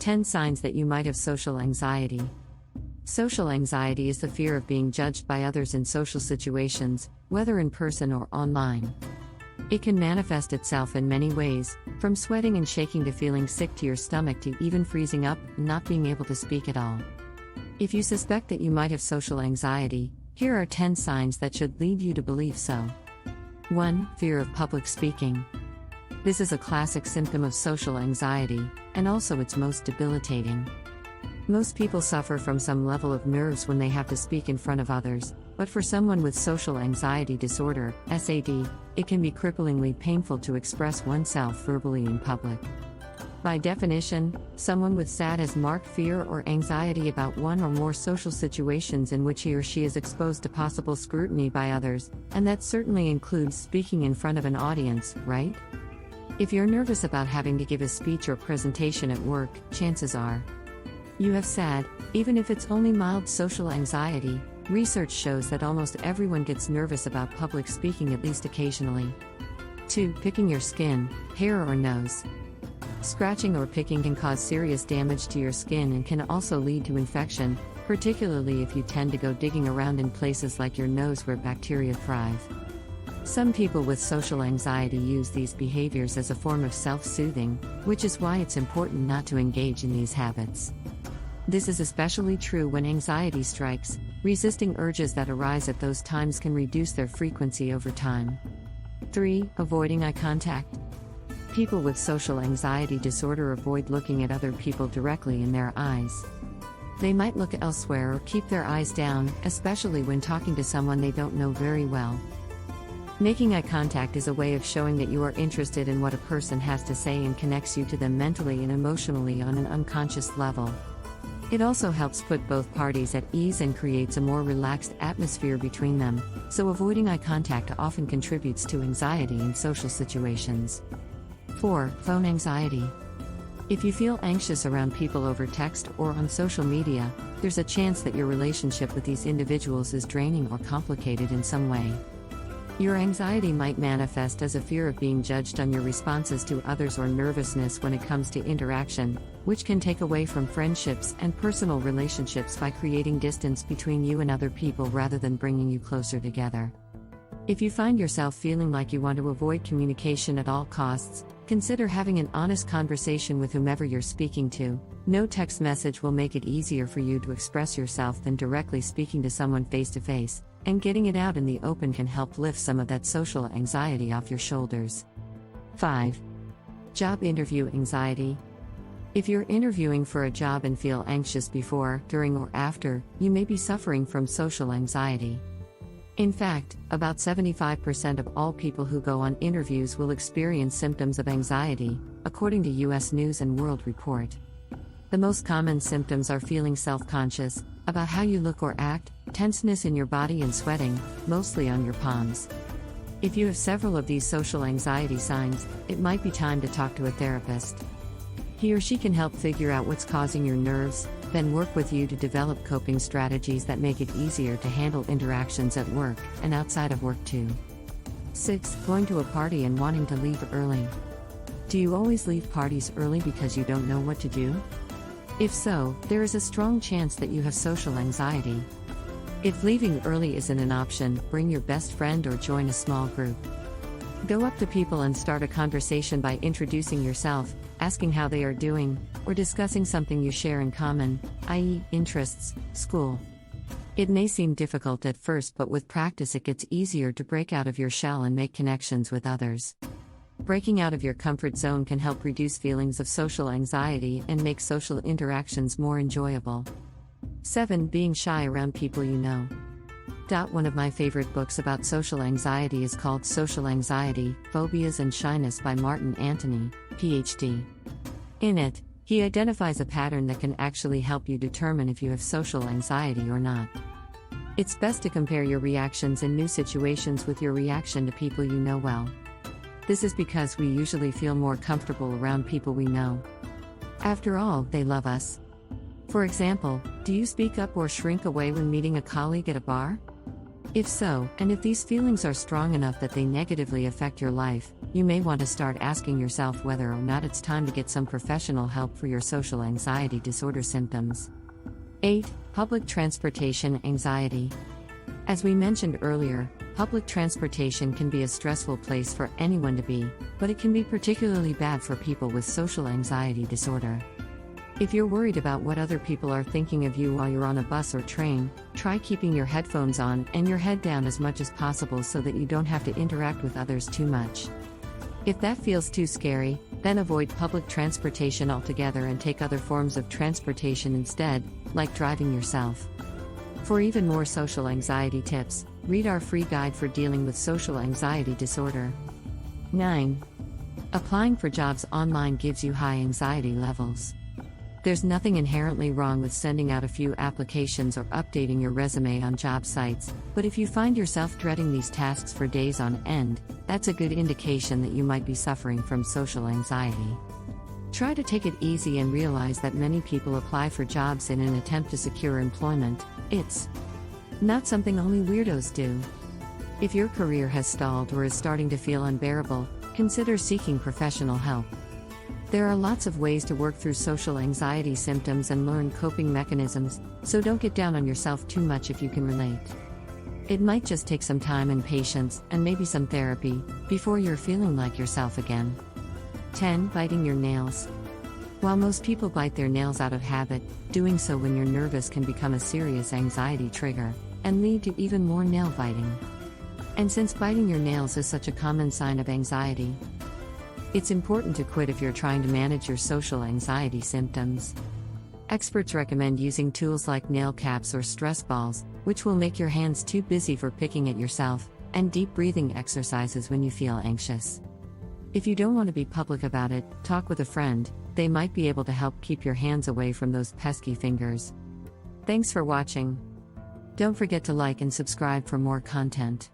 10 signs that you might have social anxiety. Social anxiety is the fear of being judged by others in social situations, whether in person or online. It can manifest itself in many ways, from sweating and shaking to feeling sick to your stomach to even freezing up and not being able to speak at all. If you suspect that you might have social anxiety, here are 10 signs that should lead you to believe so. 1. Fear of public speaking. This is a classic symptom of social anxiety, and also its most debilitating. Most people suffer from some level of nerves when they have to speak in front of others, but for someone with social anxiety disorder, SAD, it can be cripplingly painful to express oneself verbally in public. By definition, someone with SAD has marked fear or anxiety about one or more social situations in which he or she is exposed to possible scrutiny by others, and that certainly includes speaking in front of an audience, right? If you're nervous about having to give a speech or presentation at work, chances are you have SAD, even if it's only mild social anxiety. Research shows that almost everyone gets nervous about public speaking at least occasionally. 2. Picking your skin, hair or nose. Scratching or picking can cause serious damage to your skin and can also lead to infection, particularly if you tend to go digging around in places like your nose where bacteria thrive. Some people with social anxiety use these behaviors as a form of self-soothing, which is why it's important not to engage in these habits. This is especially true when anxiety strikes. Resisting urges that arise at those times can reduce their frequency over time. 3. Avoiding eye contact. People with social anxiety disorder avoid looking at other people directly in their eyes. They might look elsewhere or keep their eyes down, especially when talking to someone they don't know very well. Making eye contact is a way of showing that you are interested in what a person has to say and connects you to them mentally and emotionally on an unconscious level. It also helps put both parties at ease and creates a more relaxed atmosphere between them, so avoiding eye contact often contributes to anxiety in social situations. 4. Phone anxiety. If you feel anxious around people over text or on social media, there's a chance that your relationship with these individuals is draining or complicated in some way. Your anxiety might manifest as a fear of being judged on your responses to others or nervousness when it comes to interaction, which can take away from friendships and personal relationships by creating distance between you and other people rather than bringing you closer together. If you find yourself feeling like you want to avoid communication at all costs, consider having an honest conversation with whomever you're speaking to. No text message will make it easier for you to express yourself than directly speaking to someone face to face, and getting it out in the open can help lift some of that social anxiety off your shoulders. 5. Job interview anxiety. If you're interviewing for a job and feel anxious before, during, or after, you may be suffering from social anxiety. In fact, about 75% of all people who go on interviews will experience symptoms of anxiety, according to U.S. News and World Report. The most common symptoms are feeling self-conscious about how you look or act, tenseness in your body and sweating, mostly on your palms. If you have several of these social anxiety signs, it might be time to talk to a therapist. He or she can help figure out what's causing your nerves, then work with you to develop coping strategies that make it easier to handle interactions at work and outside of work too. 6. Going to a party and wanting to leave early. Do you always leave parties early because you don't know what to do? If so, there is a strong chance that you have social anxiety. If leaving early isn't an option, bring your best friend or join a small group. Go up to people and start a conversation by introducing yourself, asking how they are doing, or discussing something you share in common, i.e., interests, school. It may seem difficult at first, but with practice it gets easier to break out of your shell and make connections with others. Breaking out of your comfort zone can help reduce feelings of social anxiety and make social interactions more enjoyable. 7. Being shy around people you know. One of my favorite books about social anxiety is called Social Anxiety, Phobias and Shyness by Martin Antony, Ph.D. In it, he identifies a pattern that can actually help you determine if you have social anxiety or not. It's best to compare your reactions in new situations with your reaction to people you know well. This is because we usually feel more comfortable around people we know. After all, they love us. For example, do you speak up or shrink away when meeting a colleague at a bar? If so, and if these feelings are strong enough that they negatively affect your life, you may want to start asking yourself whether or not it's time to get some professional help for your social anxiety disorder symptoms. 8. Public transportation anxiety. As we mentioned earlier, public transportation can be a stressful place for anyone to be, but it can be particularly bad for people with social anxiety disorder. If you're worried about what other people are thinking of you while you're on a bus or train, try keeping your headphones on and your head down as much as possible so that you don't have to interact with others too much. If that feels too scary, then avoid public transportation altogether and take other forms of transportation instead, like driving yourself. For even more social anxiety tips, read our free guide for dealing with social anxiety disorder. 9. Applying for jobs online gives you high anxiety levels. There's nothing inherently wrong with sending out a few applications or updating your resume on job sites, but if you find yourself dreading these tasks for days on end, that's a good indication that you might be suffering from social anxiety. Try to take it easy and realize that many people apply for jobs in an attempt to secure employment. It's not something only weirdos do. If your career has stalled or is starting to feel unbearable, consider seeking professional help. There are lots of ways to work through social anxiety symptoms and learn coping mechanisms, so don't get down on yourself too much if you can relate. It might just take some time and patience, and maybe some therapy, before you're feeling like yourself again. 10. Biting your nails. While most people bite their nails out of habit, doing so when you're nervous can become a serious anxiety trigger, and lead to even more nail biting. And since biting your nails is such a common sign of anxiety, it's important to quit if you're trying to manage your social anxiety symptoms. Experts recommend using tools like nail caps or stress balls, which will make your hands too busy for picking at yourself, and deep breathing exercises when you feel anxious. If you don't want to be public about it, talk with a friend. They might be able to help keep your hands away from those pesky fingers. Thanks for watching. Don't forget to like and subscribe for more content.